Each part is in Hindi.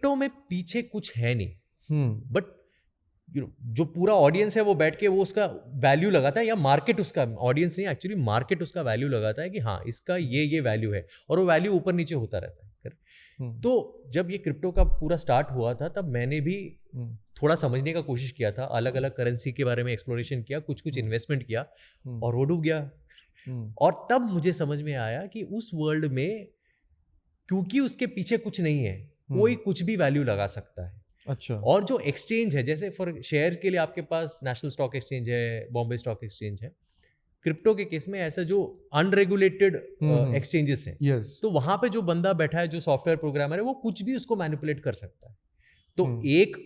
क्रिप्टो में पीछे कुछ है नहीं, बट जो पूरा ऑडियंस है वो बैठ के वो उसका वैल्यू लगाता है, या मार्केट उसका, ऑडियंस नहीं एक्चुअली मार्केट उसका वैल्यू लगाता है कि हाँ इसका ये वैल्यू है, और वो वैल्यू ऊपर नीचे होता रहता है। तो जब ये क्रिप्टो का पूरा स्टार्ट हुआ था तब मैंने भी थोड़ा समझने का कोशिश किया था, अलग अलग करेंसी के बारे में एक्सप्लोरेशन किया, कुछ इन्वेस्टमेंट किया, और वो डूब गया। और तब मुझे समझ में आया कि उस वर्ल्ड में क्योंकि उसके पीछे कुछ नहीं है, कोई कुछ भी वैल्यू लगा सकता है। अच्छा। और जो एक्सचेंज है, जैसे फॉर शेयर के लिए आपके पास नेशनल स्टॉक एक्सचेंज है, बॉम्बे स्टॉक एक्सचेंज है, क्रिप्टो के केस में ऐसा जो अनरेगुलेटेड एक्सचेंजेस हैं, तो वहां पे जो बंदा बैठा है, जो सॉफ्टवेयर प्रोग्रामर है, वो कुछ भी उसको मैनिपुलेट कर सकता है। तो एक,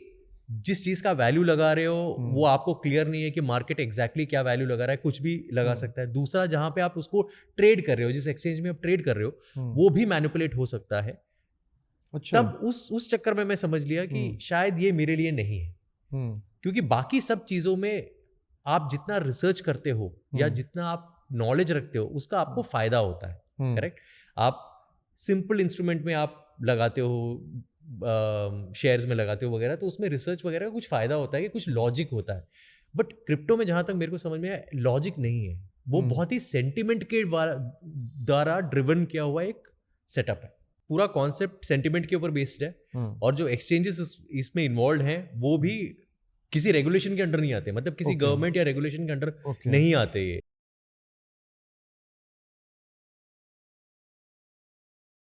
जिस चीज का वैल्यू लगा रहे हो वो आपको क्लियर नहीं है कि मार्केट एग्जैक्टली क्या वैल्यू लगा रहा है, कुछ भी लगा सकता है। दूसरा, जहां पे आप उसको ट्रेड कर रहे हो, जिस एक्सचेंज में आप ट्रेड कर रहे हो, वो भी मैनिपुलेट हो सकता है। अच्छा। तब उस चक्कर में मैं समझ लिया कि शायद ये मेरे लिए नहीं है, क्योंकि बाकी सब चीजों में आप जितना रिसर्च करते हो या जितना आप नॉलेज रखते हो उसका आपको फायदा होता है, करेक्ट। आप सिंपल इंस्ट्रूमेंट में आप लगाते हो, शेयर्स में लगाते हो वगैरह, तो उसमें रिसर्च वगैरह का कुछ फायदा होता है कि कुछ लॉजिक होता है। बट क्रिप्टो में जहां तक मेरे को समझ में आया, लॉजिक नहीं है, वो बहुत ही सेंटिमेंट के द्वारा ड्रिवन किया हुआ एक सेटअप है। पूरा कॉन्सेप्ट सेंटिमेंट के ऊपर बेस्ड है, और जो एक्सचेंजेस इसमें इन्वॉल्व हैं वो भी किसी रेगुलेशन के अंडर नहीं आते, मतलब किसी गवर्नमेंट या रेगुलेशन के अंडर नहीं आते ये।